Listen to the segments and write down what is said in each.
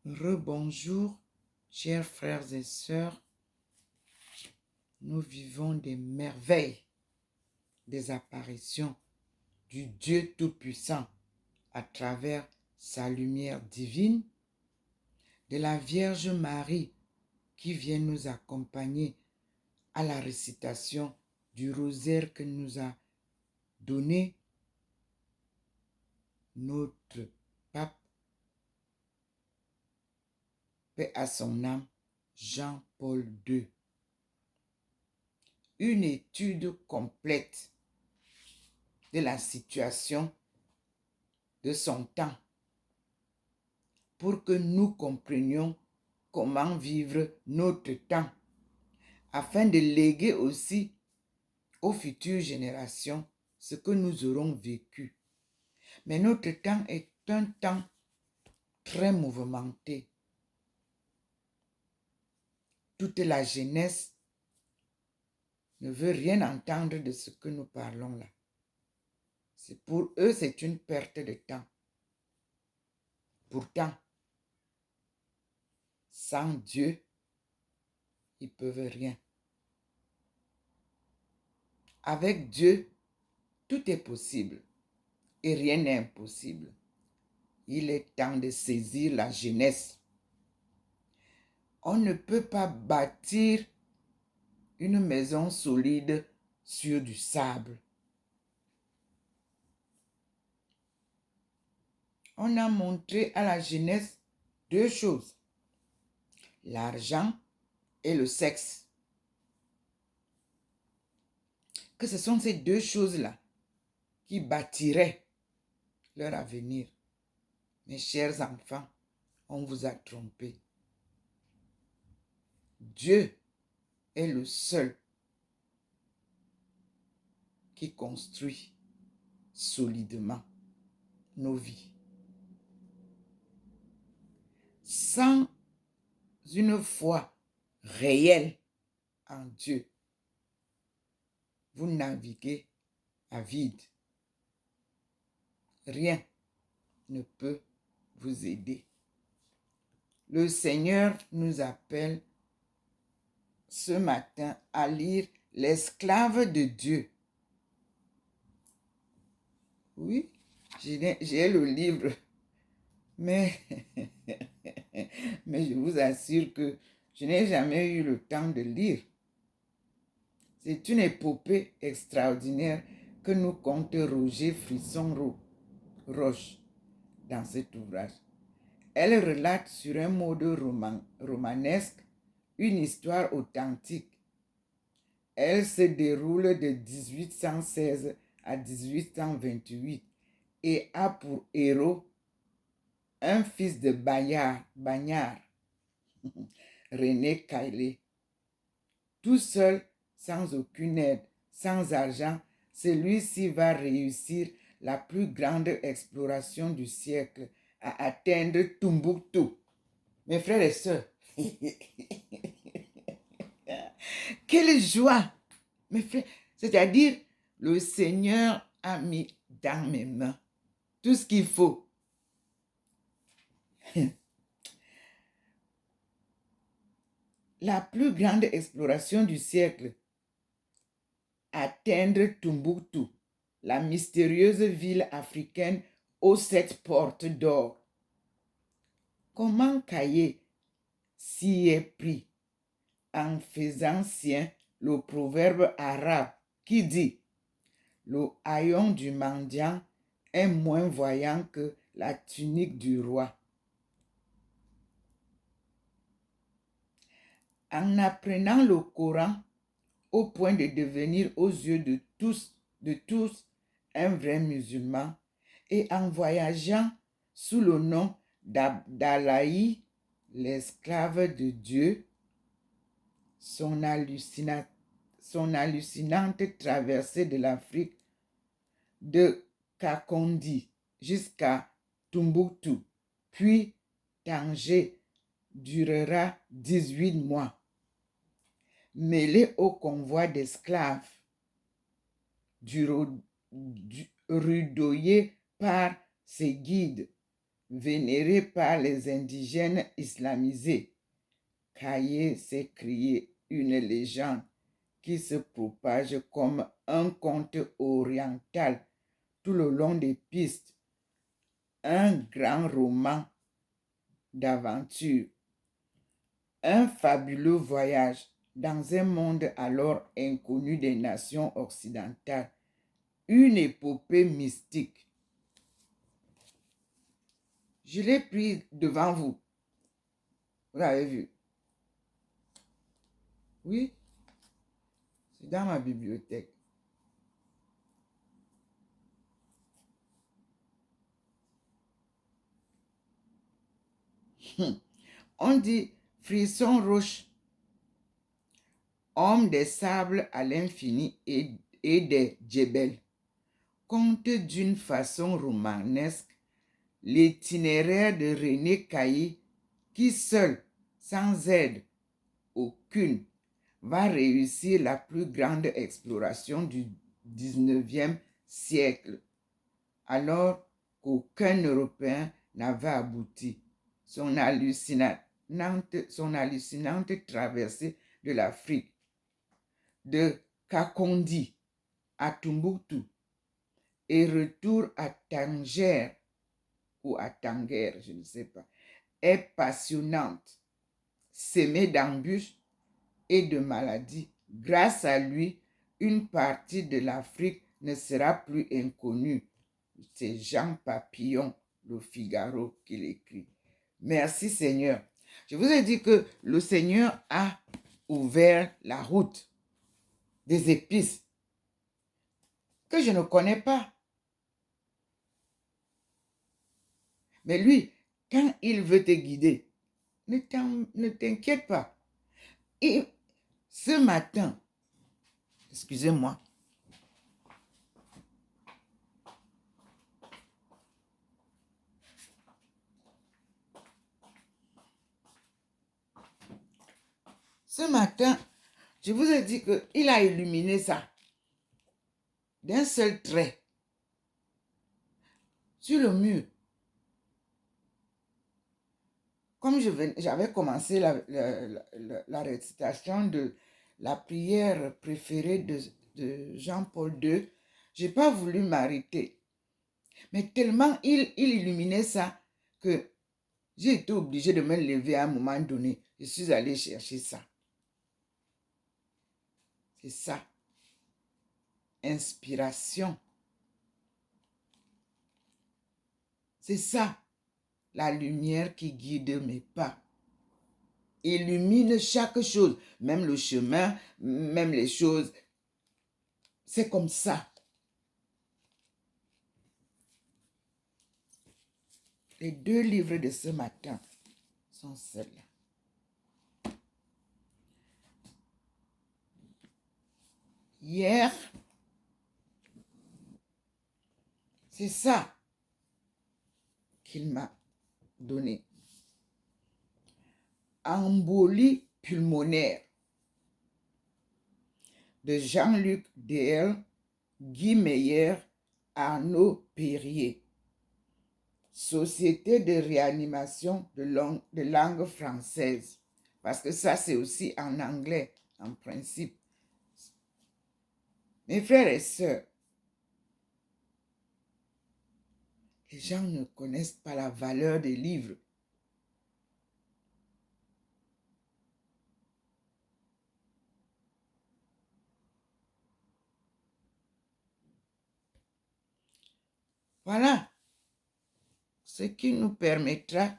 Rebonjour, chers frères et sœurs. Nous vivons des merveilles, des apparitions du Dieu Tout-Puissant à travers sa lumière divine, de la Vierge Marie qui vient nous accompagner à la récitation du rosaire que nous a donné notre pape, paix à son âme, Jean-Paul II. Une étude complète de la situation de son temps pour que nous comprenions comment vivre notre temps afin de léguer aussi aux futures générations ce que nous aurons vécu. Mais notre temps est un temps très mouvementé. Toute la jeunesse ne veut rien entendre de ce que nous parlons là. Pour eux, c'est une perte de temps. Pourtant, sans Dieu, ils ne peuvent rien. Avec Dieu, tout est possible et rien n'est impossible. Il est temps de saisir la jeunesse. On ne peut pas bâtir une maison solide sur du sable. On a montré à la jeunesse deux choses, l'argent et le sexe. Que ce sont ces deux choses-là qui bâtiraient leur avenir. Mes chers enfants, on vous a trompé. Dieu est le seul qui construit solidement nos vies. Sans une foi réelle en Dieu, vous naviguez à vide. Rien ne peut vous aider. Le Seigneur nous appelle ce matin à lire l'esclave de Dieu. Oui, j'ai le livre, mais je vous assure que je n'ai jamais eu le temps de lire. C'est une épopée extraordinaire que nous conte Roger Frisson-Roche dans cet ouvrage. Elle relate sur un mode romanesque une histoire authentique. Elle se déroule de 1816 à 1828 et a pour héros un fils de Bagnard, René Caillet. Tout seul, sans aucune aide, sans argent, celui-ci va réussir la plus grande exploration du siècle à atteindre Tombouctou. Mes frères et sœurs, quelle joie! Mes frères, c'est-à-dire, le Seigneur a mis dans mes mains tout ce qu'il faut. La plus grande exploration du siècle, atteindre Tombouctou, la mystérieuse ville africaine aux 7 portes d'or. Comment Caillet s'y est pris en faisant sien le proverbe arabe qui dit « Le haillon du mendiant est moins voyant que la tunique du roi ». En apprenant le Coran au point de devenir aux yeux de tous un vrai musulman et en voyageant sous le nom d'Abdallahi, l'esclave de Dieu, son hallucinante traversée de l'Afrique de Kakondi jusqu'à Tombouctou, puis Tanger, durera 18 mois. Mêlé au convoi d'esclaves, rudoyé par ses guides, vénéré par les indigènes islamisés. Caillé s'est crié une légende qui se propage comme un conte oriental tout le long des pistes. Un grand roman d'aventure. Un fabuleux voyage dans un monde alors inconnu des nations occidentales. Une épopée mystique. Je l'ai pris devant vous. Vous l'avez vu? Oui, c'est dans ma bibliothèque. On dit frisson roche, homme des sables à l'infini et des djebels. Conte d'une façon romanesque l'itinéraire de René Caillé qui seul, sans aide aucune, va réussir la plus grande exploration du 19e siècle, alors qu'aucun Européen n'avait abouti. Son hallucinante traversée de l'Afrique, de Kakondi à Tombouctou et retour à Tanger ou à Tanger, je ne sais pas, est passionnante, semée d'embûches et de maladies. Grâce à lui, une partie de l'Afrique ne sera plus inconnue. C'est Jean Papillon, Le Figaro, qui l'écrit. Merci Seigneur. Je vous ai dit que le Seigneur a ouvert la route des épices que je ne connais pas. Mais lui, quand il veut te guider, ne t'inquiète pas. Et ce matin, excusez-moi, ce matin, je vous ai dit qu'il a illuminé ça d'un seul trait sur le mur. Comme j'avais commencé la récitation de la prière préférée de Jean-Paul II, je n'ai pas voulu m'arrêter. Mais tellement il illuminait ça que j'ai été obligée de me lever à un moment donné. Je suis allée chercher ça. C'est ça. Inspiration. C'est ça. La lumière qui guide mes pas. Illumine chaque chose, même le chemin, même les choses. C'est comme ça. Les 2 livres de ce matin sont ceux-là. Hier, c'est ça qu'il m'a donné. Embolie pulmonaire de Jean-Luc Déel, Guy Meyer, Arnaud Perrier. Société de réanimation de langue française. Parce que ça, c'est aussi en anglais, en principe. Mes frères et sœurs, les gens ne connaissent pas la valeur des livres. Voilà ce qui nous permettra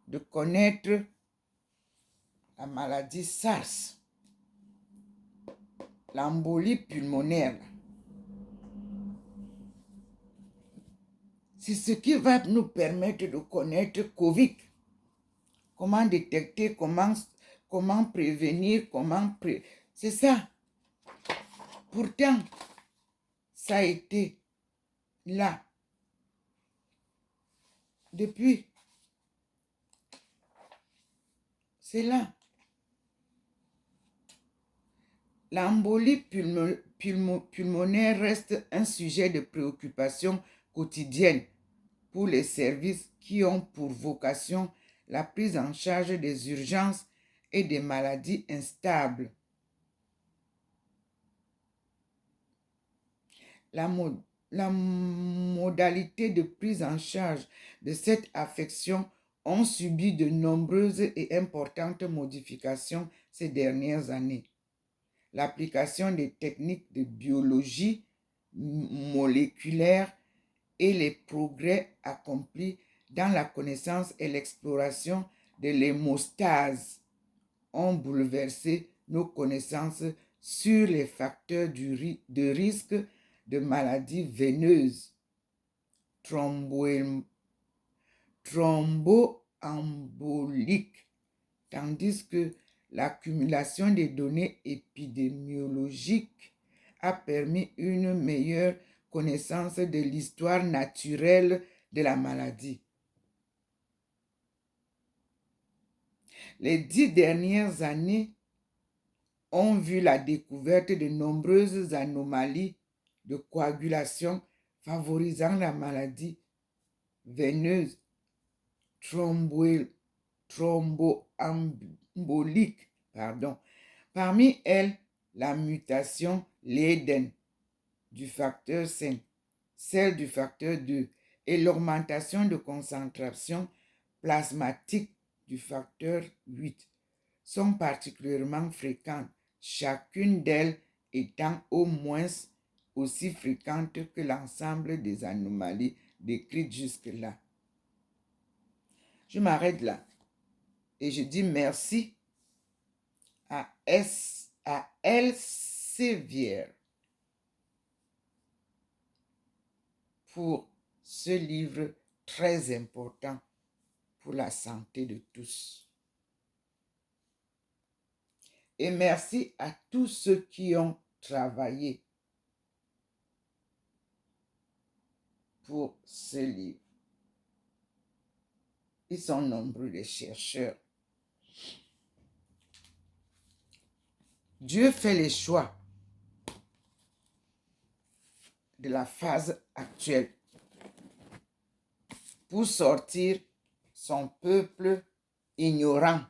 de connaître la maladie SARS, l'embolie pulmonaire. C'est ce qui va nous permettre de connaître COVID. Comment détecter, comment prévenir, c'est ça. Pourtant, ça a été là depuis. C'est là. L'embolie pulmonaire reste un sujet de préoccupation quotidienne pour les services qui ont pour vocation la prise en charge des urgences et des maladies instables. La modalité de prise en charge de cette affection ont subi de nombreuses et importantes modifications ces dernières années. L'application des techniques de biologie moléculaire et les progrès accomplis dans la connaissance et l'exploration de l'hémostase ont bouleversé nos connaissances sur les facteurs de risque de maladies veineuses, thromboemboliques, tandis que l'accumulation des données épidémiologiques a permis une meilleure connaissance de l'histoire naturelle de la maladie. Les 10 dernières années ont vu la découverte de nombreuses anomalies de coagulation favorisant la maladie veineuse thromboembolique. Parmi elles, la mutation Leiden du facteur 5, celle du facteur 2 et l'augmentation de concentration plasmatique du facteur 8 sont particulièrement fréquentes, chacune d'elles étant au moins aussi fréquente que l'ensemble des anomalies décrites jusque-là. Je m'arrête là et je dis merci à Elsevier pour ce livre très important pour la santé de tous. Et merci à tous ceux qui ont travaillé pour ce livre. Ils sont nombreux, les chercheurs. Dieu fait les choix de la phase actuelle pour sortir son peuple ignorant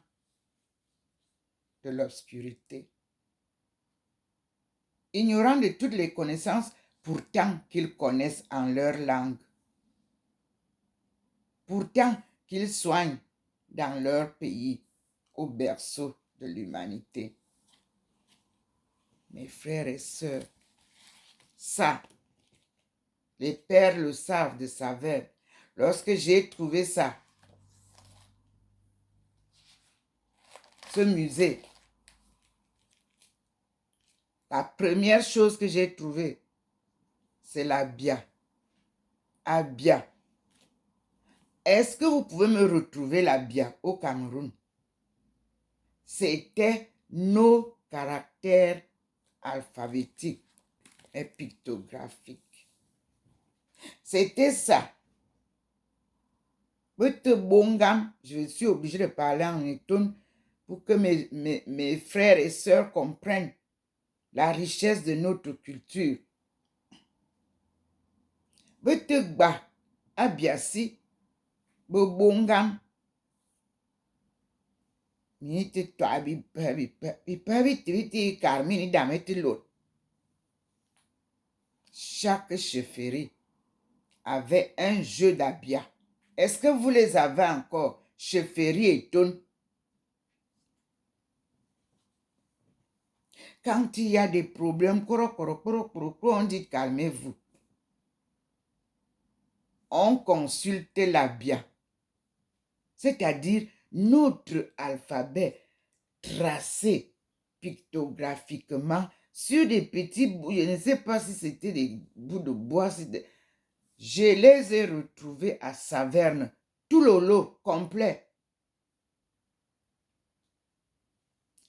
de l'obscurité, ignorant de toutes les connaissances pourtant qu'ils connaissent en leur langue, pourtant qu'ils soignent dans leur pays, au berceau de l'humanité. Mes frères et sœurs, ça, les pères le savent de saveur. Lorsque j'ai trouvé ça, ce musée, la première chose que j'ai trouvée, c'est l'Abia. Abia. Est-ce que vous pouvez me retrouver l'Abia au Cameroun? C'était nos caractères alphabétiques et pictographiques. C'était ça. Je suis obligé de parler en étonne pour que mes frères et sœurs comprennent la richesse de notre culture. Betegba abiasi bobongam minite to abi tibiti carmini dameti l'autre. Chaque chefferie avait un jeu d'abia. Est-ce que vous les avez encore, chefferie et tonne? Quand il y a des problèmes, on dit calmez-vous. On consulte l'abia, c'est-à-dire notre alphabet tracé pictographiquement sur des petits bouts. Je ne sais pas si c'était des bouts de bois. Je les ai retrouvés à Saverne, tout le lot complet.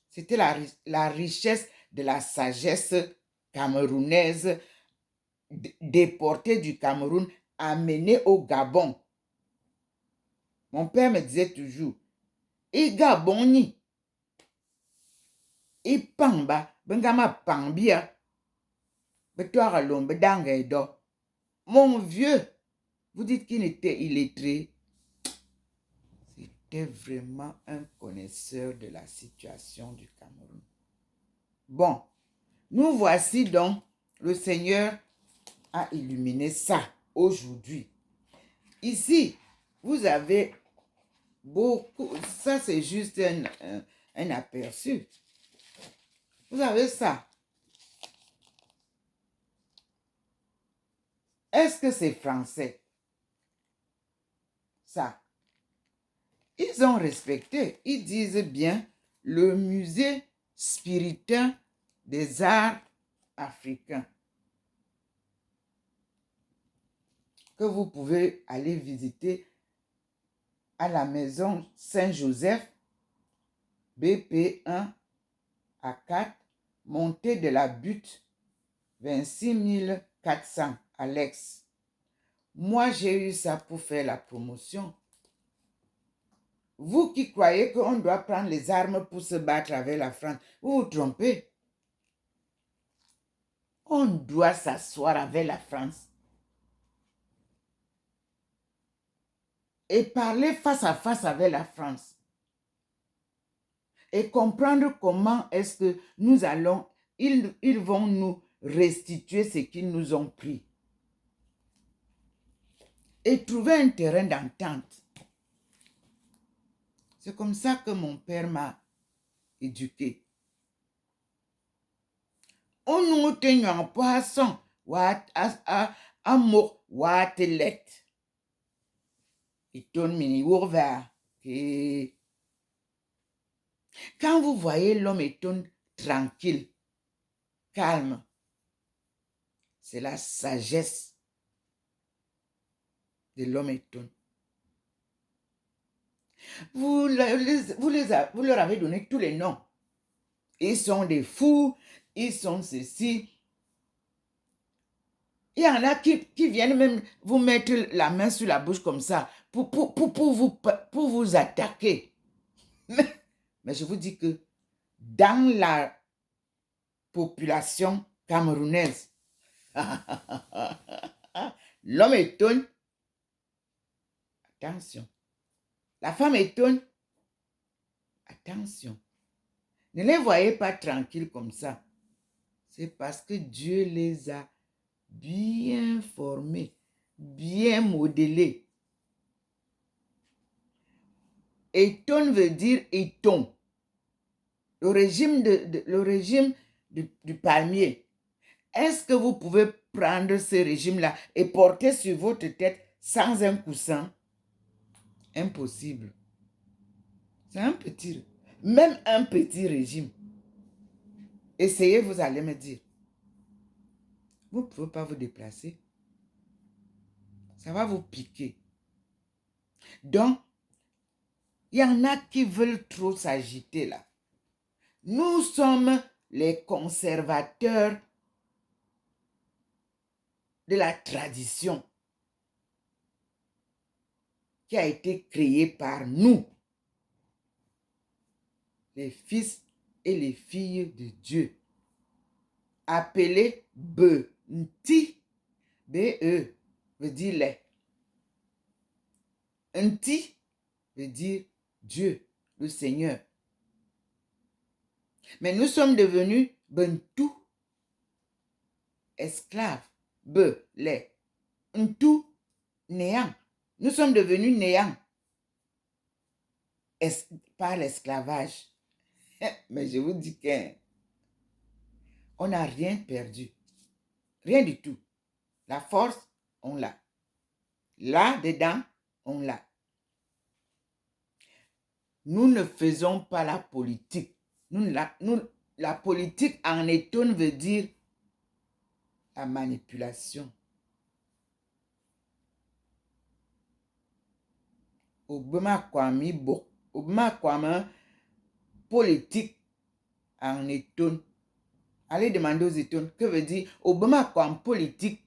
C'était la richesse de la sagesse camerounaise déportée du Cameroun, amenée au Gabon. Mon père me disait toujours, et Gaboni, et Pamba, Bengama Pambia, Betoire l'ombre d'Angedo. Mon vieux, Vous dites qu'il était illettré. C'était vraiment un connaisseur de la situation du Cameroun. Bon, nous voici donc, le Seigneur a illuminé ça aujourd'hui. Ici, vous avez beaucoup, ça c'est juste un aperçu. Vous avez ça. Est-ce que c'est français? Ça. Ils ont respecté. Ils disent bien le musée spiritain des arts africains que vous pouvez aller visiter à la maison Saint-Joseph, BP 1 à 4, montée de la butte 26 400 à l'Aix. Moi, j'ai eu ça pour faire la promotion. Vous qui croyez qu'on doit prendre les armes pour se battre avec la France, vous vous trompez. On doit s'asseoir avec la France et parler face à face avec la France et comprendre comment est-ce que nous allons, ils vont nous restituer ce qu'ils nous ont pris et trouver un terrain d'entente. C'est comme ça que mon père m'a éduqué. On nous tient en poisson, amour, watelet. Et ton mini ouvert. Quand vous voyez l'homme étonne tranquille, calme, c'est la sagesse de l'homme étonne. Vous leur avez donné tous les noms. Ils sont des fous, ils sont ceci. Il y en a qui viennent même vous mettre la main sur la bouche comme ça pour vous attaquer. Mais je vous dis que dans la population camerounaise, l'homme étonne, attention. La femme étonne, attention. Ne les voyez pas tranquilles comme ça. C'est parce que Dieu les a bien formés, bien modelés. Étonne veut dire éton. Le régime du palmier. Est-ce que vous pouvez prendre ce régime-là et porter sur votre tête sans un coussin? Impossible. C'est un petit, même un petit régime. Essayez, vous allez me dire. Vous ne pouvez pas vous déplacer. Ça va vous piquer. Donc, il y en a qui veulent trop s'agiter là. Nous sommes les conservateurs de la tradition qui a été créée par nous, les fils et les filles de Dieu, appelés Benti, B-E, veut dire les. Nti veut dire Dieu, le Seigneur. Mais nous sommes devenus Bentu, esclaves, les. Ntu, néant. Nous sommes devenus néants par l'esclavage. Mais je vous dis qu'on n'a rien perdu. Rien du tout. La force, on l'a. Là-dedans, on l'a. Nous ne faisons pas la politique. La politique en étonne veut dire la manipulation. Obama Kwame Bo. Obama Kwame politique en étonne. Allez demander aux étonnes. Que veut dire Obama Kwame politique?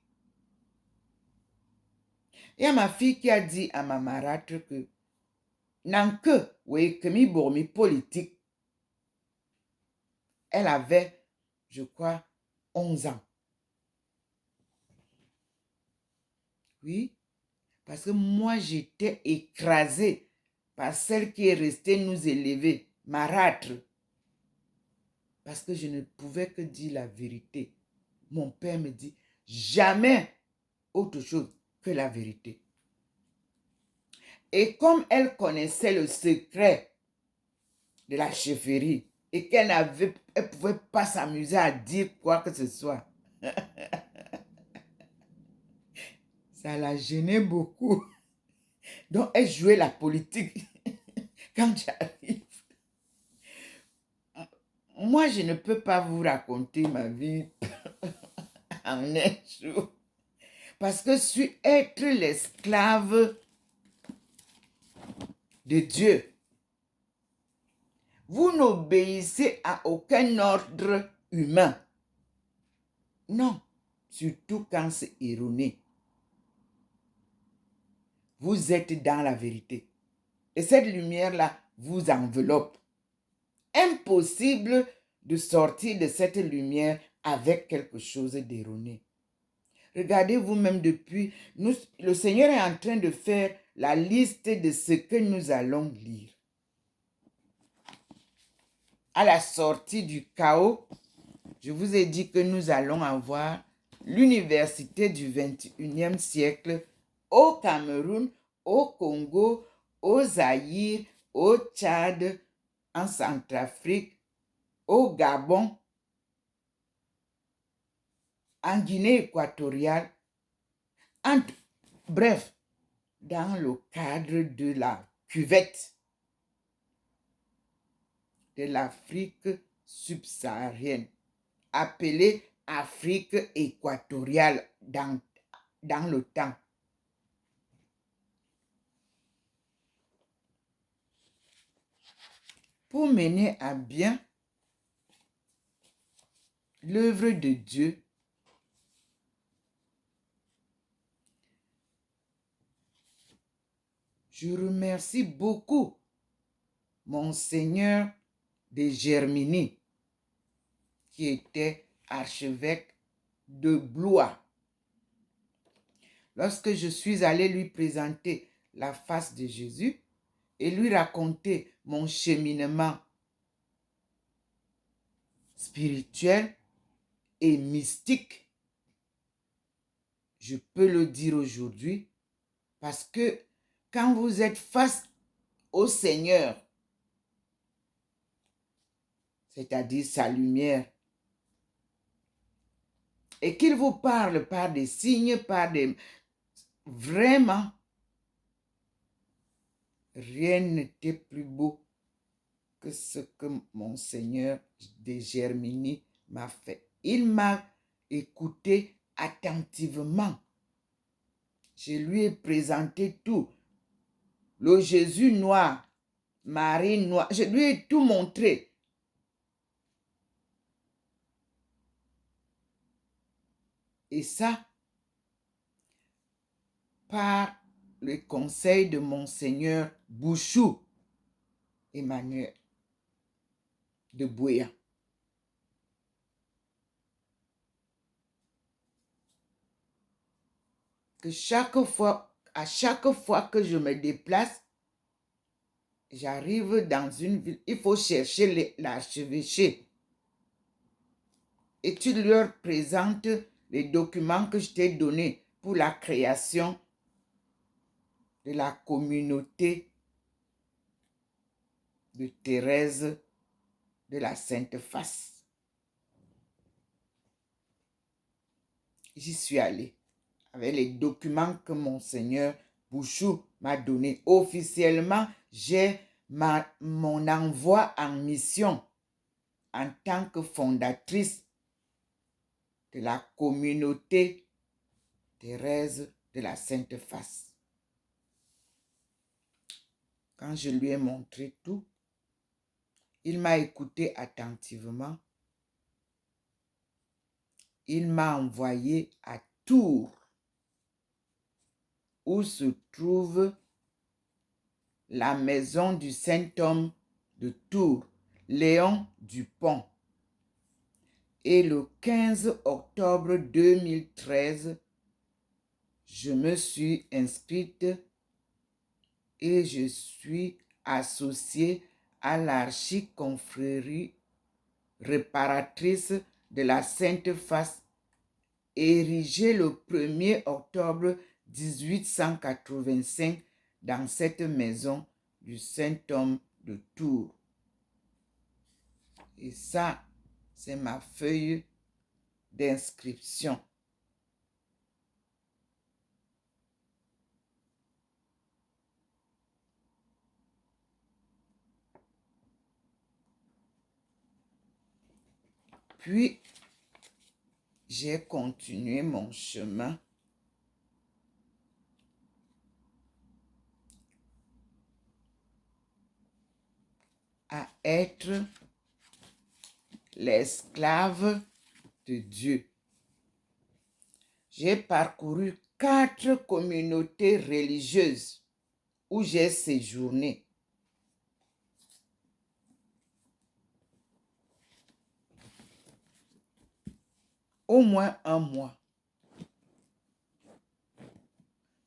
Il y a ma fille qui a dit à ma marâtre que Nanke, oui, que mi politique. Elle avait, je crois, 11 ans. Oui. Parce que moi, j'étais écrasée par celle qui est restée nous élever, marâtre. Parce que je ne pouvais que dire la vérité. Mon père me dit, jamais autre chose que la vérité. Et comme elle connaissait le secret de la chefferie et qu'elle ne pouvait pas s'amuser à dire quoi que ce soit, ça la gênait beaucoup. Donc, elle jouait la politique. Quand j'arrive, moi, je ne peux pas vous raconter ma vie en un jour. Parce que je suis être l'esclave de Dieu. Vous n'obéissez à aucun ordre humain. Non, surtout quand c'est erroné. Vous êtes dans la vérité. Et cette lumière-là vous enveloppe. Impossible de sortir de cette lumière avec quelque chose d'erroné. Regardez vous-même depuis, le Seigneur est en train de faire la liste de ce que nous allons lire. À la sortie du chaos, je vous ai dit que nous allons avoir l'université du 21e siècle au Cameroun, au Congo, au Zaïre, au Tchad, en Centrafrique, au Gabon, en Guinée équatoriale, bref, dans le cadre de la cuvette de l'Afrique subsaharienne, appelée Afrique équatoriale dans le temps. Pour mener à bien l'œuvre de Dieu, je remercie beaucoup Monseigneur de Germigny, qui était archevêque de Blois. Lorsque je suis allé lui présenter la face de Jésus et lui raconter mon cheminement spirituel et mystique, je peux le dire aujourd'hui, parce que quand vous êtes face au Seigneur, c'est-à-dire sa lumière, et qu'il vous parle par des signes, Vraiment, rien n'était plus beau que ce que mon Seigneur de Germigny m'a fait. Il m'a écouté attentivement. Je lui ai présenté tout. Le Jésus noir, Marie noire, je lui ai tout montré. Et ça, par le conseil de Monseigneur Bouchou Emmanuel de Bouéa. Que à chaque fois que je me déplace, j'arrive dans une ville, il faut chercher l'archevêché. Et tu leur présentes les documents que je t'ai donnés pour la création de la communauté de Thérèse de la Sainte Face. J'y suis allée avec les documents que Monseigneur Bouchou m'a donnés. Officiellement, j'ai mon envoi en mission en tant que fondatrice de la communauté Thérèse de la Sainte Face. Quand je lui ai montré tout, il m'a écouté attentivement. Il m'a envoyé à Tours, où se trouve la maison du Saint-Homme de Tours, Léon Dupont. Et le 15 octobre 2013, Je me suis inscrite et je suis associée à l'archiconfrérie réparatrice de la Sainte Face, érigée le 1er octobre 1885 dans cette maison du Saint-Homme de Tours. Et ça, c'est ma feuille d'inscription. Puis, j'ai continué mon chemin à être l'esclave de Dieu. J'ai parcouru 4 communautés religieuses où j'ai séjourné. Au moins un mois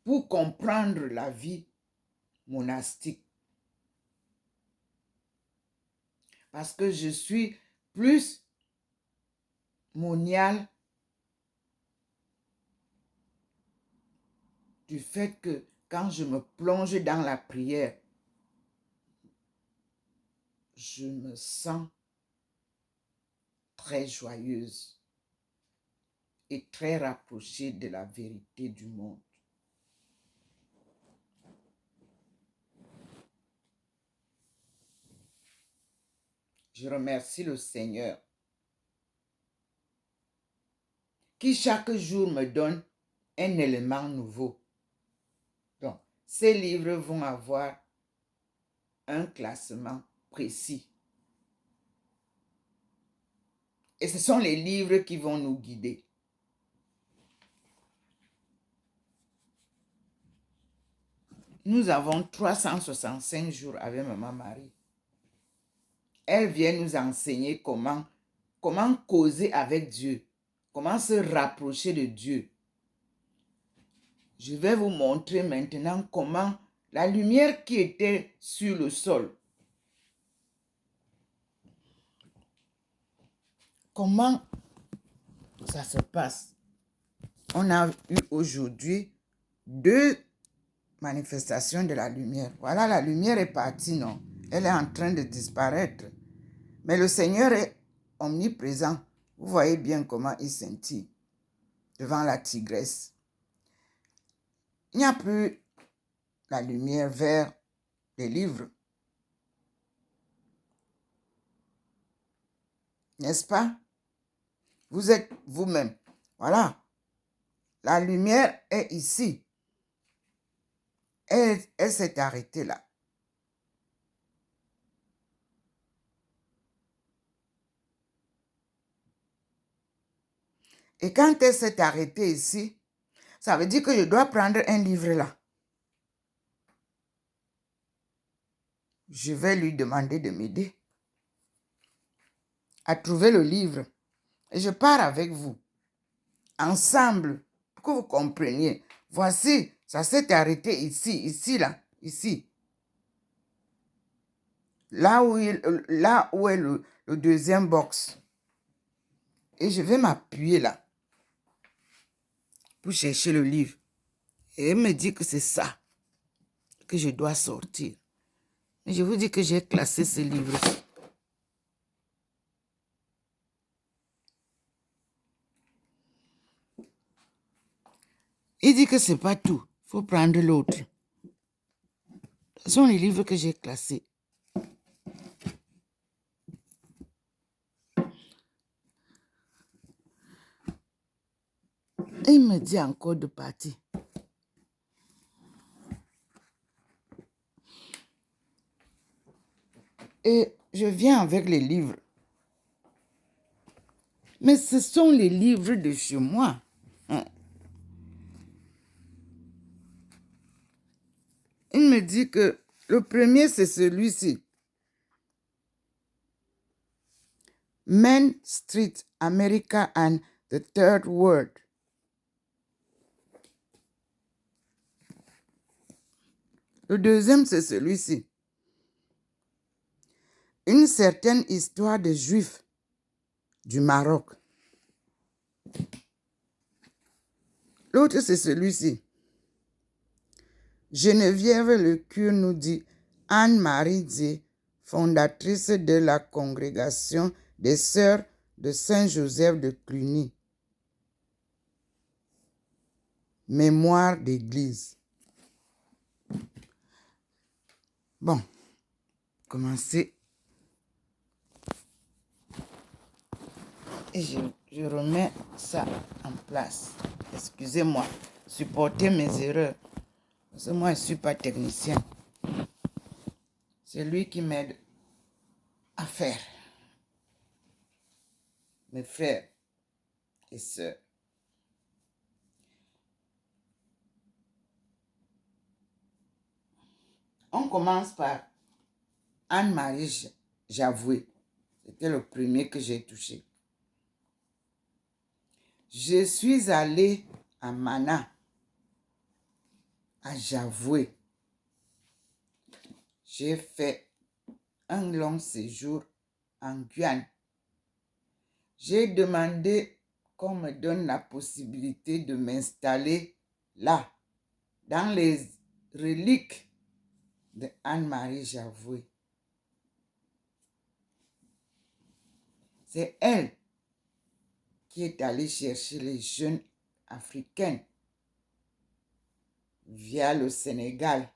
pour comprendre la vie monastique. Parce que je suis plus moniale du fait que quand je me plonge dans la prière, je me sens très joyeuse et très rapprochée de la vérité du monde. Je remercie le Seigneur qui chaque jour me donne un élément nouveau. Donc, ces livres vont avoir un classement précis. Et ce sont les livres qui vont nous guider. Nous avons 365 jours avec Maman Marie. Elle vient nous enseigner comment causer avec Dieu, comment se rapprocher de Dieu. Je vais vous montrer maintenant comment la lumière qui était sur le sol, comment ça se passe. On a eu aujourd'hui 2 manifestations de la lumière. Voilà, la lumière est partie, non? Elle est en train de disparaître. Mais le Seigneur est omniprésent. Vous voyez bien comment il scintille devant la tigresse. Il n'y a plus la lumière vers les livres. N'est-ce pas? Vous êtes vous-même. Voilà. La lumière est ici. Elle s'est arrêtée là. Et quand elle s'est arrêtée ici, ça veut dire que je dois prendre un livre là. Je vais lui demander de m'aider à trouver le livre. Et je pars avec vous. Ensemble, pour que vous compreniez. Voici, ça s'est arrêté ici, là, ici. Là où est le deuxième box. Et je vais m'appuyer là pour chercher le livre. Et elle me dit que c'est ça que je dois sortir. Mais je vous dis que j'ai classé ce livre. Il dit que ce n'est pas tout. Il faut prendre l'autre. Ce sont les livres que j'ai classés. Et il me dit encore de partir. Et je viens avec les livres. Mais ce sont les livres de chez moi. Il me dit que le premier, c'est celui-ci. Main Street, America and the Third World. Le deuxième, c'est celui-ci. Une certaine histoire des Juifs du Maroc. L'autre, c'est celui-ci. Geneviève Lecure nous dit Anne-Marie Dié, fondatrice de la congrégation des Sœurs de Saint-Joseph de Cluny. Mémoire d'église. Bon, commencez. Et je remets ça en place. Excusez-moi, supportez mes erreurs. Parce que moi, je ne suis pas technicien. C'est lui qui m'aide à faire. Mes frères et sœurs. On commence par Anne-Marie Javoué. C'était le premier que j'ai touché. Je suis allée à Mana, à Javoué. J'ai fait un long séjour en Guyane. J'ai demandé qu'on me donne la possibilité de m'installer là, dans les reliques de Anne-Marie Javoué. C'est elle qui est allée chercher les jeunes africaines via le Sénégal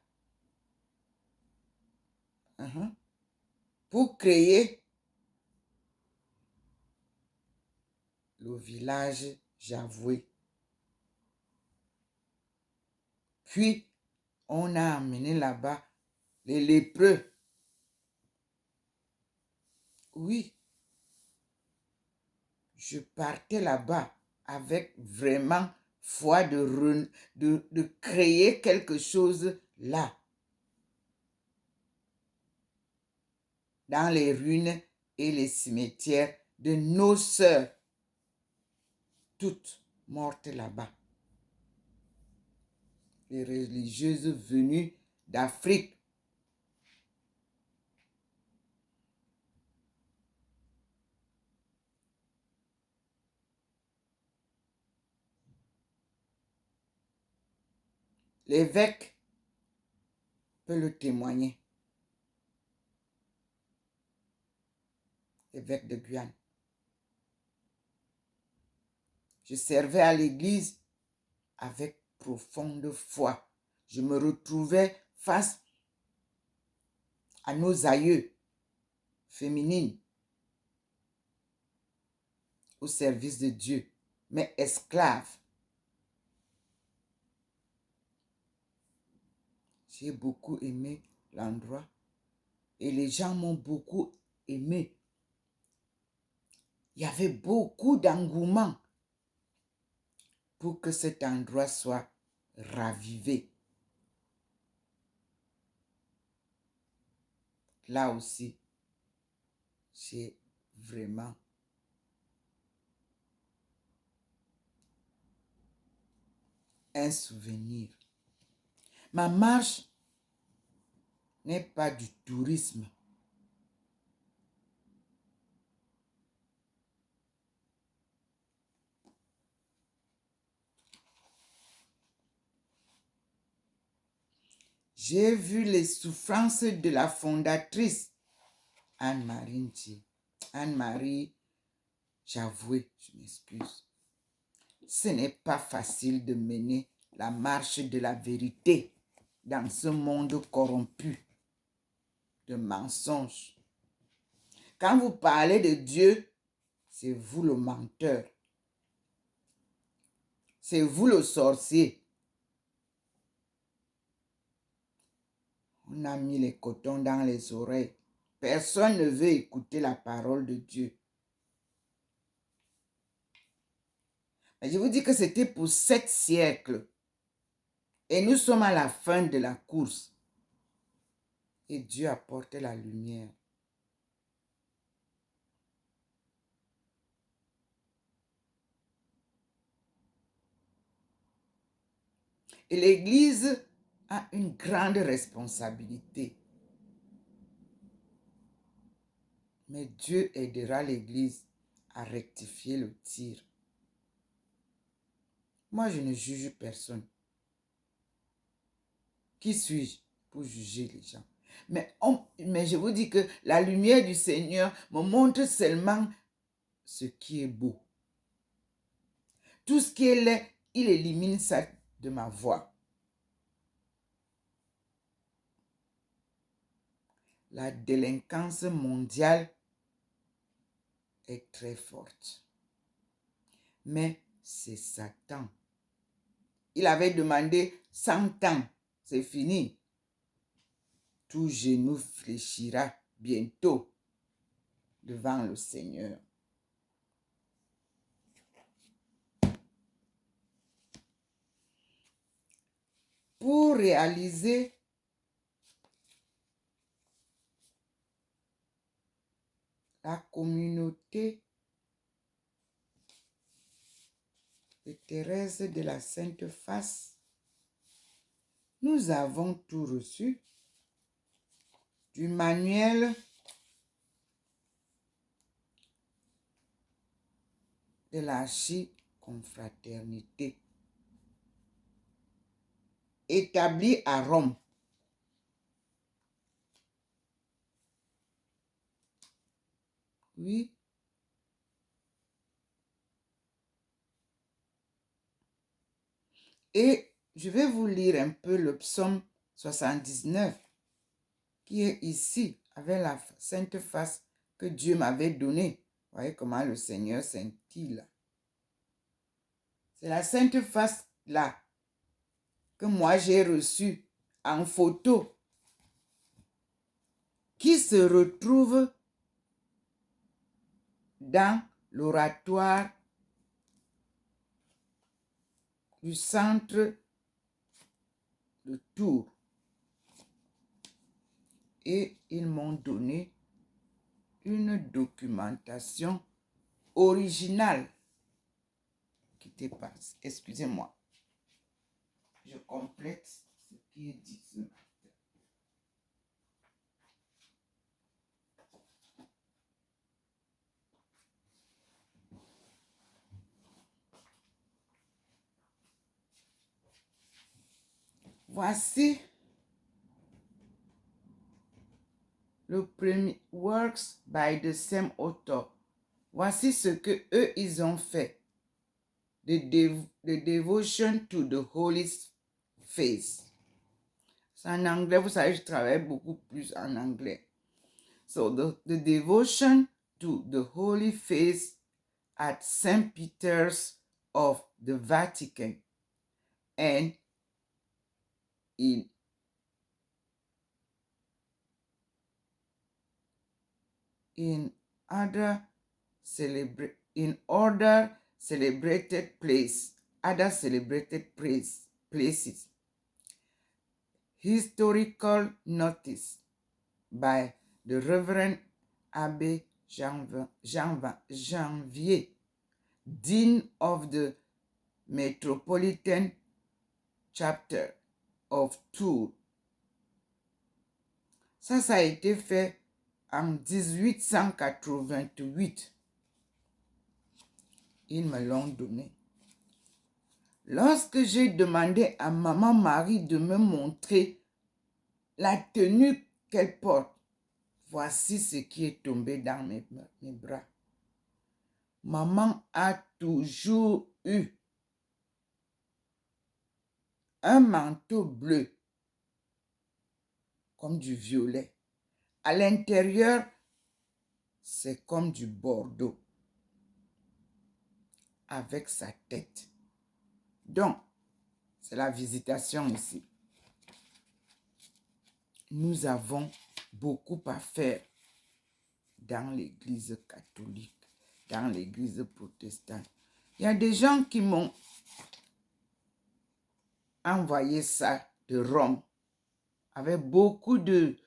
pour créer le village Javoué. Puis, on a amené là-bas les lépreux. Oui, je partais là-bas avec vraiment foi de créer quelque chose là, dans les ruines et les cimetières de nos sœurs, toutes mortes là-bas. Les religieuses venues d'Afrique. L'évêque peut le témoigner. L'évêque de Guyane. Je servais à l'église avec profonde foi. Je me retrouvais face à nos aïeux féminines au service de Dieu, mais esclaves. J'ai beaucoup aimé l'endroit et les gens m'ont beaucoup aimé. Il y avait beaucoup d'engouement pour que cet endroit soit ravivé. Là aussi, j'ai vraiment un souvenir. Ma marche n'est pas du tourisme. J'ai vu les souffrances de la fondatrice Anne-Marie Javoué, je m'excuse. Ce n'est pas facile de mener la marche de la vérité dans ce monde corrompu de mensonges. Quand vous parlez de Dieu, c'est vous le menteur. C'est vous le sorcier. On a mis les cotons dans les oreilles. Personne ne veut écouter la parole de Dieu. Mais je vous dis que c'était pour 7 siècles. Et nous sommes à la fin de la course. Et Dieu a porté la lumière. Et l'Église a une grande responsabilité. Mais Dieu aidera l'Église à rectifier le tir. Moi, je ne juge personne. Qui suis-je pour juger les gens? Mais je vous dis que la lumière du Seigneur me montre seulement ce qui est beau. Tout ce qui est laid, il élimine ça de ma voix. La délinquance mondiale est très forte. Mais c'est Satan. Il avait demandé 100 ans. C'est fini. Tout genou fléchira bientôt devant le Seigneur. Pour réaliser la communauté de Thérèse de la Sainte Face, nous avons tout reçu du manuel de l'Archiconfraternité établi à Rome. Oui. Et je vais vous lire un peu le psaume 79 qui est ici avec la sainte face que Dieu m'avait donnée. Vous voyez comment le Seigneur scintille. C'est la sainte face là que moi j'ai reçue en photo qui se retrouve dans l'oratoire du centre de Tours. Et ils m'ont donné une documentation originale qui te passe. Excusez-moi. Je complète ce qui est dit ce matin. Voici le premier Works by the same author. Voici ce que eux ils ont fait. The devotion to the Holy Face. C'est en anglais, vous savez, je travaille beaucoup plus en anglais. So the devotion to the Holy Face at St. Peter's of the Vatican and in other celebrated places. Historical notice by the Reverend Abbé Janvier, Dean of the Metropolitan Chapter of Tours. Ça a été fait en 1888. Ils me l'ont donné. Lorsque j'ai demandé à Maman Marie de me montrer la tenue qu'elle porte, voici ce qui est tombé dans mes bras. Maman a toujours eu un manteau bleu, comme du violet. À l'intérieur, c'est comme du bordeaux, avec sa tête. Donc, c'est la visitation ici. Nous avons beaucoup à faire dans l'église catholique, dans l'église protestante. Il y a des gens qui m'ont envoyé ça de Rome, avec beaucoup de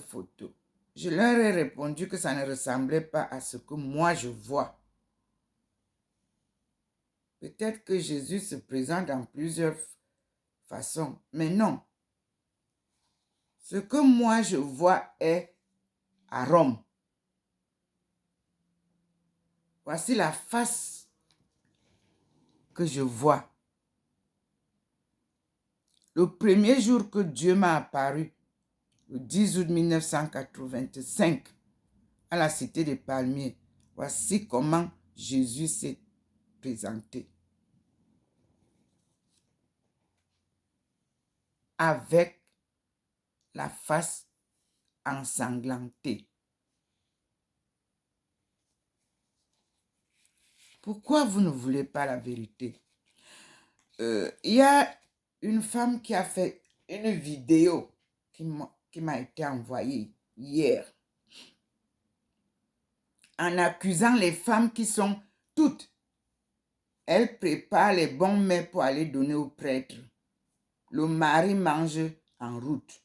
photos. Je leur ai répondu que ça ne ressemblait pas à ce que moi je vois. Peut-être que Jésus se présente en plusieurs façon. Mais non. Ce que moi je vois est à Rome. Voici la face que je vois. Le premier jour que Dieu m'a apparu, le 10 août 1985, à la cité des Palmiers, voici comment Jésus s'est présenté. Avec la face ensanglantée. Pourquoi vous ne voulez pas la vérité? Il y a une femme qui a fait une vidéo qui m'a été envoyée hier en accusant les femmes qui sont toutes. Elles préparent les bons mets pour aller donner au prêtre. Le mari mange en route.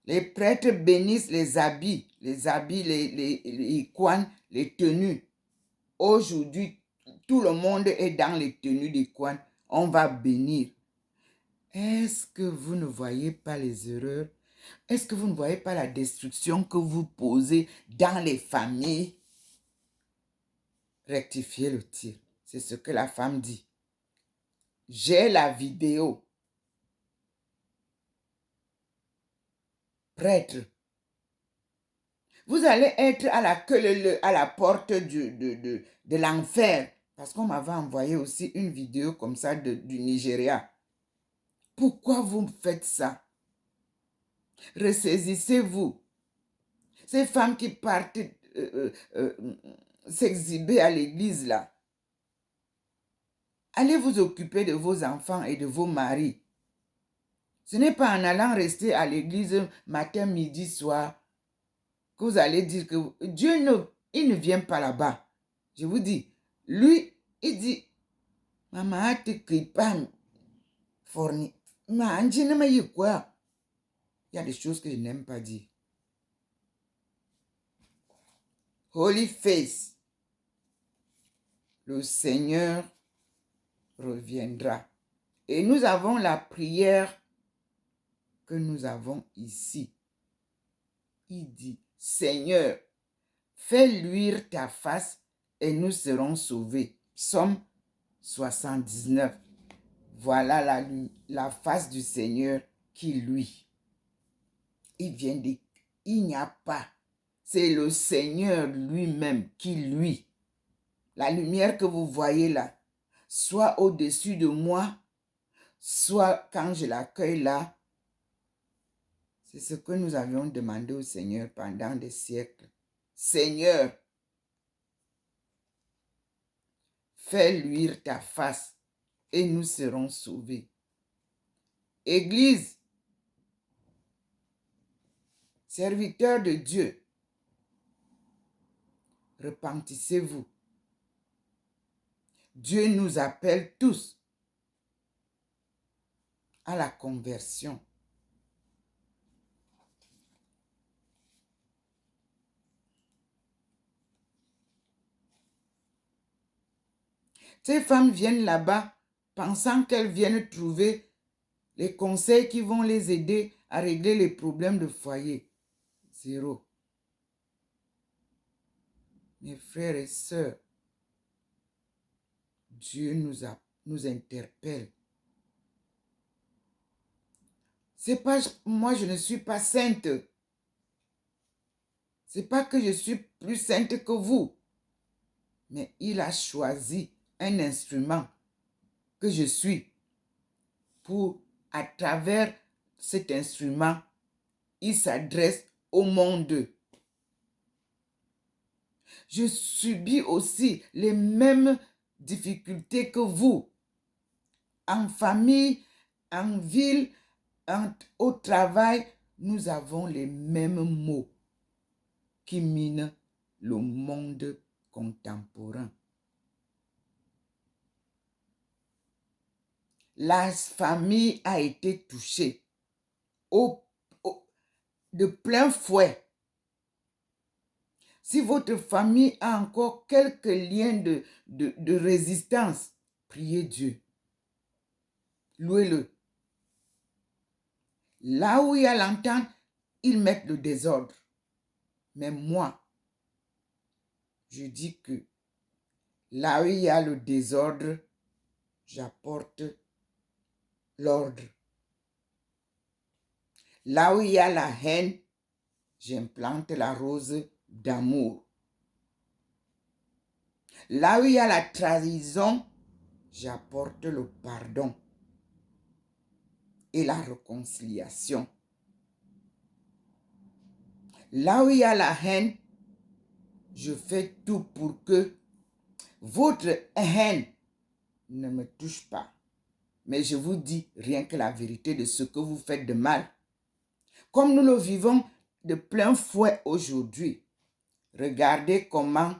Les prêtres bénissent les habits, les icônes, les tenues. Aujourd'hui, tout le monde est dans les tenues d'icônes. On va bénir. Est-ce que vous ne voyez pas les erreurs? Est-ce que vous ne voyez pas la destruction que vous posez dans les familles? Rectifiez le tir. C'est ce que la femme dit. J'ai la vidéo. Prêtre. Vous allez être à la queue à la porte de l'enfer. Parce qu'on m'avait envoyé aussi une vidéo comme ça du Nigeria. Pourquoi vous faites ça? Ressaisissez-vous. Ces femmes qui partent s'exhiber à l'église là. Allez vous occuper de vos enfants et de vos maris. Ce n'est pas en allant rester à l'église matin, midi, soir que vous allez dire que Dieu il ne vient pas là-bas. Je vous dis, lui, il dit, maman, te crie pas, fourni. Il y a des choses que je n'aime pas dire. Holy face. Le Seigneur reviendra. Et nous avons la prière que nous avons ici. Il dit, Seigneur, fais luire ta face et nous serons sauvés. Psaume 79. Voilà la face du Seigneur qui luit. Il vient dire, il n'y a pas. C'est le Seigneur lui-même qui luit. La lumière que vous voyez là, soit au-dessus de moi, soit quand je l'accueille là, c'est ce que nous avions demandé au Seigneur pendant des siècles. Seigneur, fais luire ta face et nous serons sauvés. Église, serviteur de Dieu, repentissez-vous. Dieu nous appelle tous à la conversion. Ces femmes viennent là-bas pensant qu'elles viennent trouver les conseils qui vont les aider à régler les problèmes de foyer. Zéro. Mes frères et sœurs, Dieu nous interpelle. C'est pas, moi je ne suis pas sainte. C'est pas que je suis plus sainte que vous. Mais il a choisi un instrument que je suis pour, à travers cet instrument, il s'adresse au monde. Je subis aussi les mêmes difficultés que vous. En famille, en ville, au travail, nous avons les mêmes maux qui minent le monde contemporain. La famille a été touchée de plein fouet. Si votre famille a encore quelques liens de résistance, priez Dieu. louez-le. Là où il y a l'entente, ils mettent le désordre. Mais moi, je dis que là où il y a le désordre, j'apporte l'ordre. Là où il y a la haine, j'implante la rose d'amour. Là où il y a la trahison, j'apporte le pardon et la réconciliation. Là où il y a la haine, je fais tout pour que votre haine ne me touche pas. Mais je vous dis rien que la vérité de ce que vous faites de mal. Comme nous le vivons de plein fouet aujourd'hui, regardez comment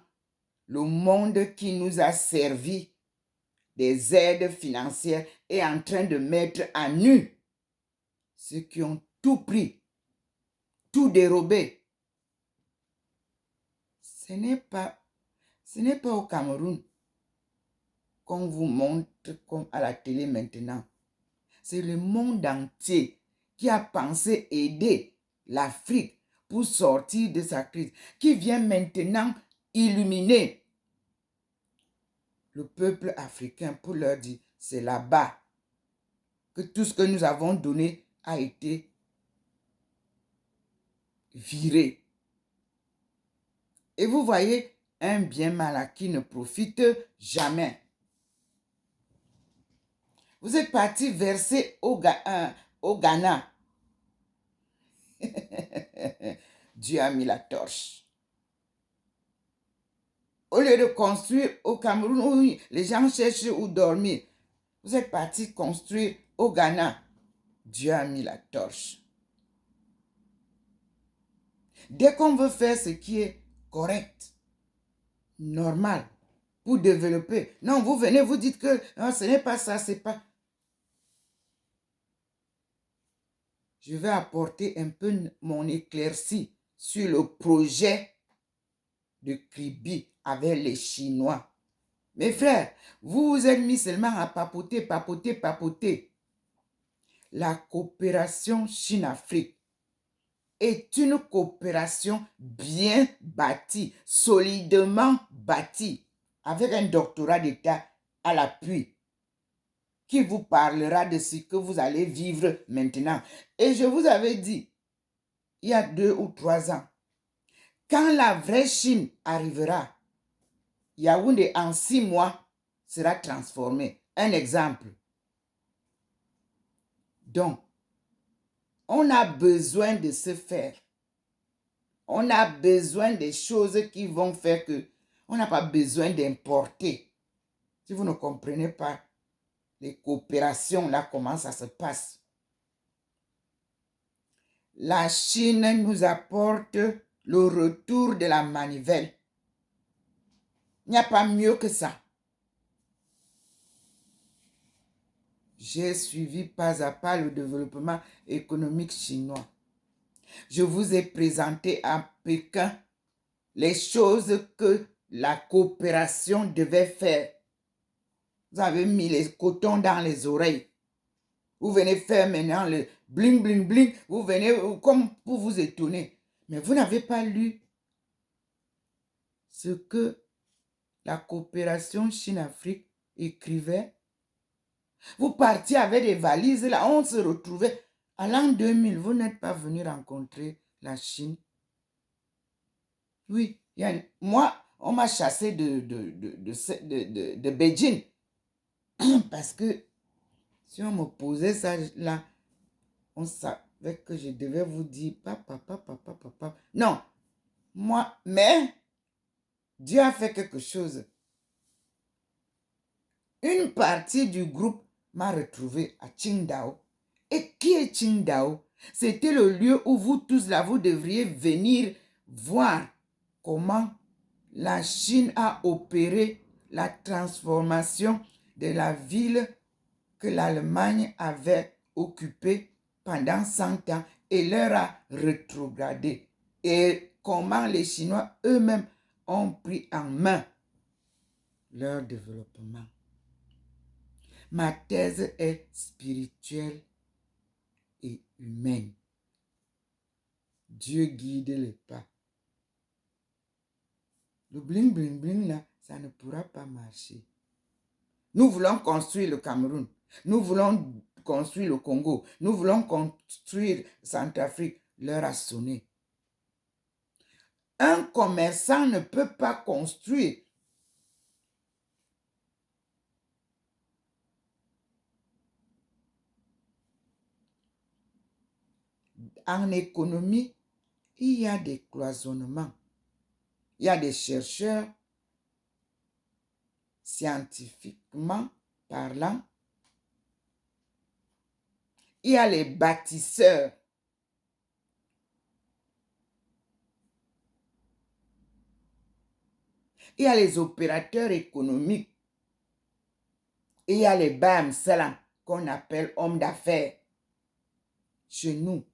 le monde qui nous a servi des aides financières est en train de mettre à nu ceux qui ont tout pris, tout dérobé. Ce n'est pas au Cameroun qu'on vous montre comme à la télé maintenant. C'est le monde entier qui a pensé aider l'Afrique pour sortir de sa crise, qui vient maintenant illuminer le peuple africain pour leur dire, c'est là-bas que tout ce que nous avons donné a été viré. Et vous voyez, un bien mal acquis ne profite jamais. Vous êtes parti verser au Ghana. Dieu a mis la torche. Au lieu de construire au Cameroun où les gens cherchent où dormir, vous êtes parti construire au Ghana. Dieu a mis la torche. Dès qu'on veut faire ce qui est correct, normal, pour développer, non, vous venez, vous dites que non, ce n'est pas ça, c'est pas... Je vais apporter un peu mon éclaircie sur le projet de Kribi avec les Chinois. Mes frères, vous vous êtes mis seulement à papoter, papoter, papoter. La coopération Chine-Afrique est une coopération bien bâtie, solidement bâtie, avec un doctorat d'État à l'appui, qui vous parlera de ce que vous allez vivre maintenant. Et je vous avais dit, il y a 2 ou 3 ans, quand la vraie Chine arrivera, Yaoundé en 6 mois sera transformé. Un exemple. Donc, on a besoin de se faire. On a besoin des choses qui vont faire que on n'a pas besoin d'importer. Si vous ne comprenez pas les coopérations, là, comment ça se passe. La Chine nous apporte le retour de la manivelle. Il n'y a pas mieux que ça. J'ai suivi pas à pas le développement économique chinois. Je vous ai présenté à Pékin les choses que la coopération devait faire. Vous avez mis les cotons dans les oreilles. Vous venez faire maintenant le bling, bling, bling. Vous venez comme pour vous étonner. Mais vous n'avez pas lu ce que la coopération Chine-Afrique écrivait. Vous partiez avec des valises, là, on se retrouvait. À l'an 2000, vous n'êtes pas venu rencontrer la Chine. Oui, moi, on m'a chassé de Beijing. Parce que si on me posait ça là, on savait que je devais vous dire papa, papa, papa, papa. Non, moi, mais Dieu a fait quelque chose. Une partie du groupe m'a retrouvé à Qingdao. Et qui est Qingdao? C'était le lieu où vous tous là, vous devriez venir voir comment la Chine a opéré la transformation de la ville que l'Allemagne avait occupée pendant 100 ans et leur a rétrogradé. Et comment les Chinois eux-mêmes ont pris en main leur développement. Ma thèse est spirituelle et humaine. Dieu guide les pas. Le bling bling bling là, ça ne pourra pas marcher. Nous voulons construire le Cameroun. Nous voulons construire le Congo. Nous voulons construire Centrafrique. L'heure a sonné. Un commerçant ne peut pas construire. En économie, il y a des cloisonnements. Il y a des chercheurs, scientifiquement parlant. Il y a les bâtisseurs. Il y a les opérateurs économiques. Et il y a les BAM, ceux-là qu'on appelle hommes d'affaires chez nous.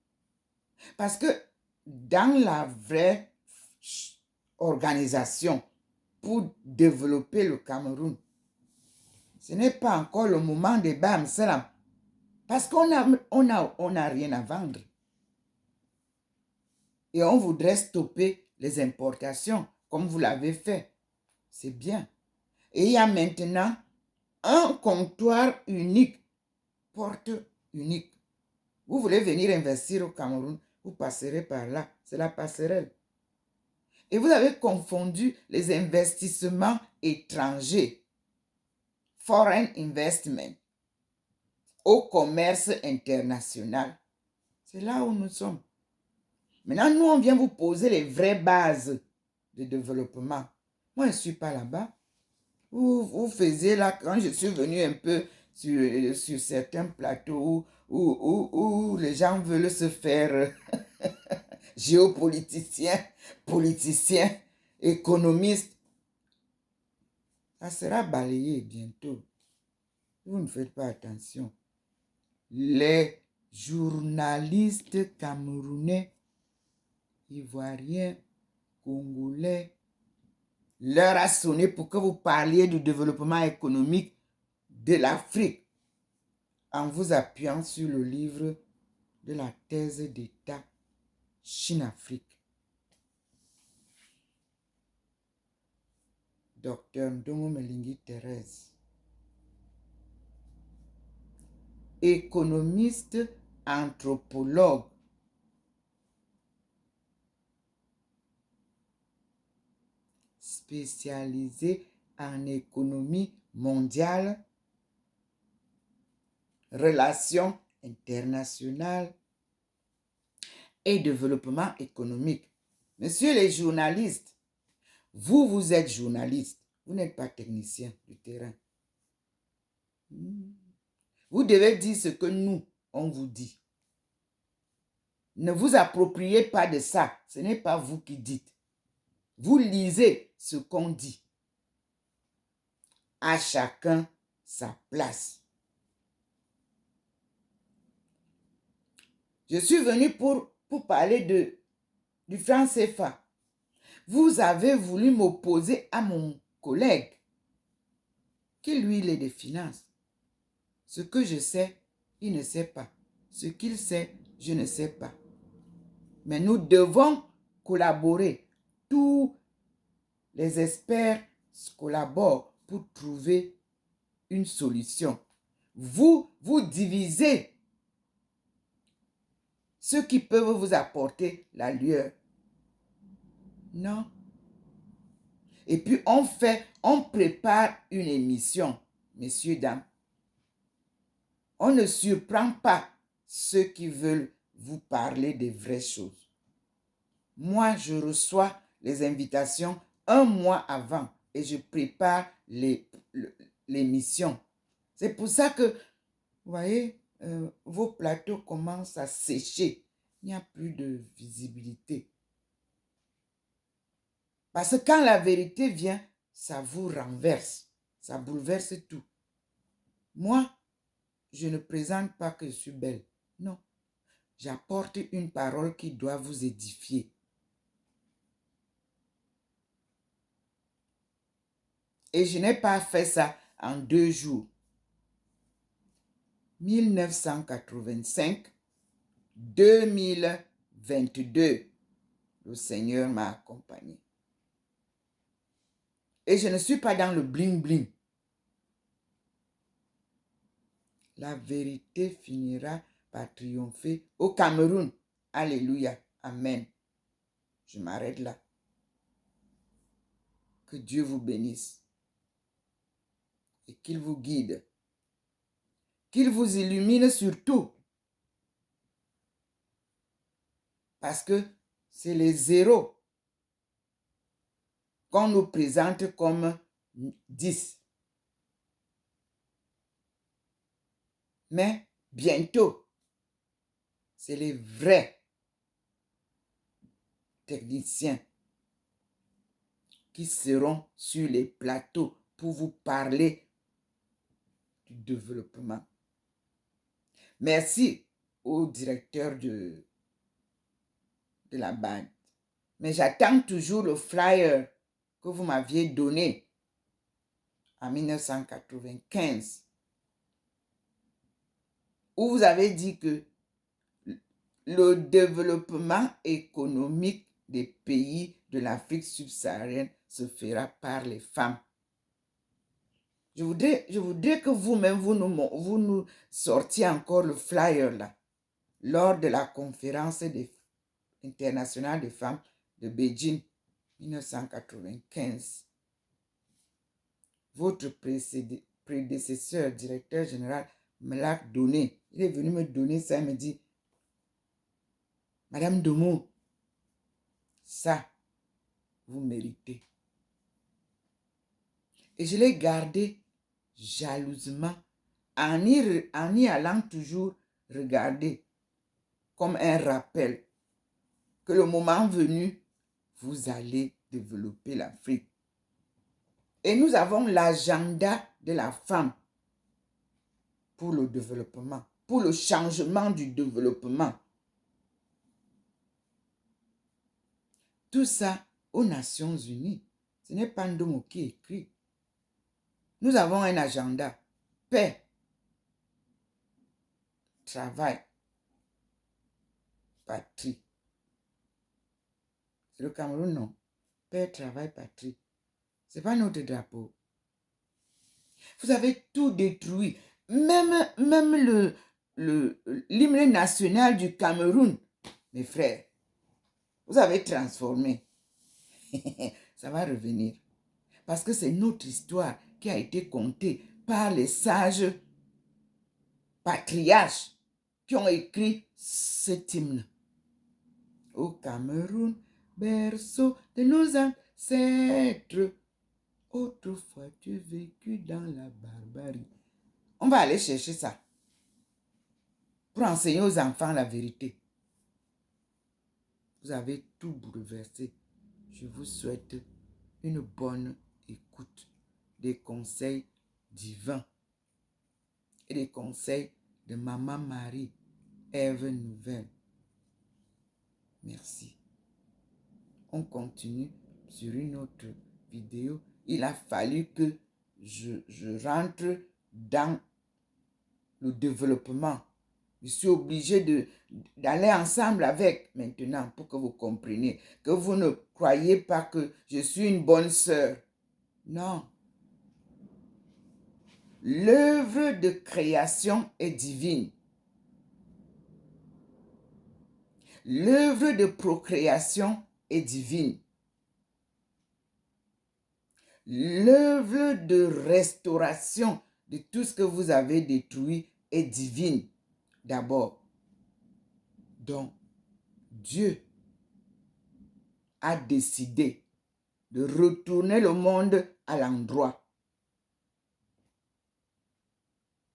Parce que dans la vraie organisation pour développer le Cameroun, ce n'est pas encore le moment des BAM, ceux-là. Parce qu'on a rien à vendre. Et on voudrait stopper les importations, comme vous l'avez fait. C'est bien. Et il y a maintenant un comptoir unique, porte unique. Vous voulez venir investir au Cameroun, vous passerez par là. C'est la passerelle. Et vous avez confondu les investissements étrangers, foreign investment, au commerce international. C'est là où nous sommes. Maintenant, nous, on vient vous poser les vraies bases de développement. Moi, je ne suis pas là-bas. Vous faisiez là, quand je suis venu un peu sur certains plateaux où les gens veulent se faire géopoliticiens, politiciens, économistes. Ça sera balayé bientôt. Vous ne faites pas attention. Les journalistes camerounais, ivoiriens, congolais, l'heure a sonné pour que vous parliez du développement économique de l'Afrique en vous appuyant sur le livre de la thèse d'État Chine-Afrique. Docteur Ndongo Melingi Thérèse. Économiste, anthropologue. Spécialisé en économie mondiale, relations internationales et développement économique. Messieurs les journalistes, vous êtes journaliste, vous n'êtes pas technicien du terrain. Vous devez dire ce que nous, on vous dit. Ne vous appropriez pas de ça, ce n'est pas vous qui dites. Vous lisez ce qu'on dit. À chacun sa place. Je suis venu pour parler du franc CFA. Vous avez voulu m'opposer à mon collègue qui, lui, il est des finances. Ce que je sais, il ne sait pas. Ce qu'il sait, je ne sais pas. Mais nous devons collaborer. Tous les experts collaborent pour trouver une solution. Vous divisez ceux qui peuvent vous apporter la lueur. Non. Et puis on prépare une émission, messieurs, dames. On ne surprend pas ceux qui veulent vous parler des vraies choses. Moi, je reçois les invitations un mois avant et je prépare l'émission. C'est pour ça que, vous voyez, vos plateaux commencent à sécher. Il n'y a plus de visibilité. Parce que quand la vérité vient, ça vous renverse. Ça bouleverse tout. Moi, je ne présente pas que je suis belle. Non. J'apporte une parole qui doit vous édifier. Et je n'ai pas fait ça en 2 jours. 1985-2022. Le Seigneur m'a accompagné. Et je ne suis pas dans le bling-bling. La vérité finira par triompher au Cameroun. Alléluia. Amen. Je m'arrête là. Que Dieu vous bénisse et qu'il vous guide. Qu'il vous illumine surtout. Parce que c'est les zéros qu'on nous présente comme 10. Mais bientôt, c'est les vrais techniciens qui seront sur les plateaux pour vous parler du développement. Merci au directeur de la bande. Mais j'attends toujours le flyer que vous m'aviez donné en 1995, où vous avez dit que le développement économique des pays de l'Afrique subsaharienne se fera par les femmes. Je voudrais que vous-même, vous nous sortiez encore le flyer là, lors de la conférence internationale des femmes de Beijing 1995. Votre prédécesseur, directeur général, me l'a donné. Il est venu me donner ça, il me dit, Madame Domo, ça, vous méritez. Et je l'ai gardé jalousement en y allant toujours regarder comme un rappel que le moment venu, vous allez développer l'Afrique. Et nous avons l'agenda de la femme pour le développement, pour le changement du développement. Tout ça aux Nations Unies. Ce n'est pas Ndomo qui écrit. Nous avons un agenda. Paix, travail, patrie. C'est le Cameroun, non? Paix, travail, patrie. Ce n'est pas notre drapeau. Vous avez tout détruit. Même l'hymne national du Cameroun, mes frères. Vous avez transformé. Ça va revenir. Parce que c'est notre histoire qui a été contée par les sages patriarches qui ont écrit cet hymne. Au Cameroun, berceau de nos ancêtres, autrefois tu vécu dans la barbarie. On va aller chercher ça pour enseigner aux enfants la vérité. Vous avez tout bouleversé. Je vous souhaite une bonne écoute des conseils divins et des conseils de Maman Marie, Ève Nouvelle. Merci. On continue sur une autre vidéo. Il a fallu que je rentre dans le développement. Je suis obligé d'aller ensemble avec maintenant pour que vous compreniez. Que vous ne croyez pas que je suis une bonne sœur. Non. L'œuvre de création est divine. L'œuvre de procréation est divine. L'œuvre de restauration de tout ce que vous avez détruit est divine. D'abord. Donc, Dieu a décidé de retourner le monde à l'endroit.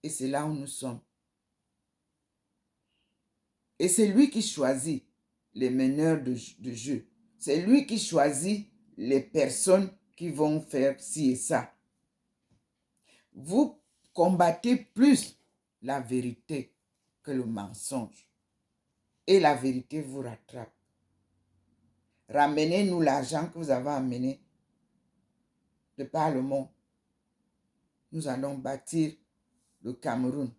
Et c'est là où nous sommes. Et c'est lui qui choisit les meneurs de jeu. C'est lui qui choisit les personnes qui vont faire ci et ça. Vous combattez plus la vérité que le mensonge. Et la vérité vous rattrape. Ramenez-nous l'argent que vous avez amené de par le monde. Nous allons bâtir le Cameroun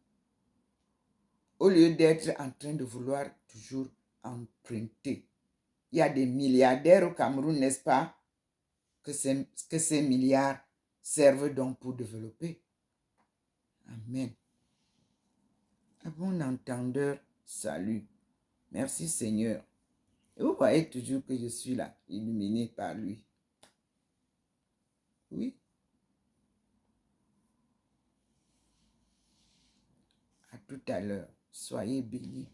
au lieu d'être en train de vouloir toujours emprunter. Il y a des milliardaires au Cameroun, n'est-ce pas, que ces milliards servent donc pour développer. Amen. À bon entendeur, salut. Merci Seigneur. Et vous voyez toujours que je suis là, illuminé par lui. Oui. À tout à l'heure. Soyez bénis.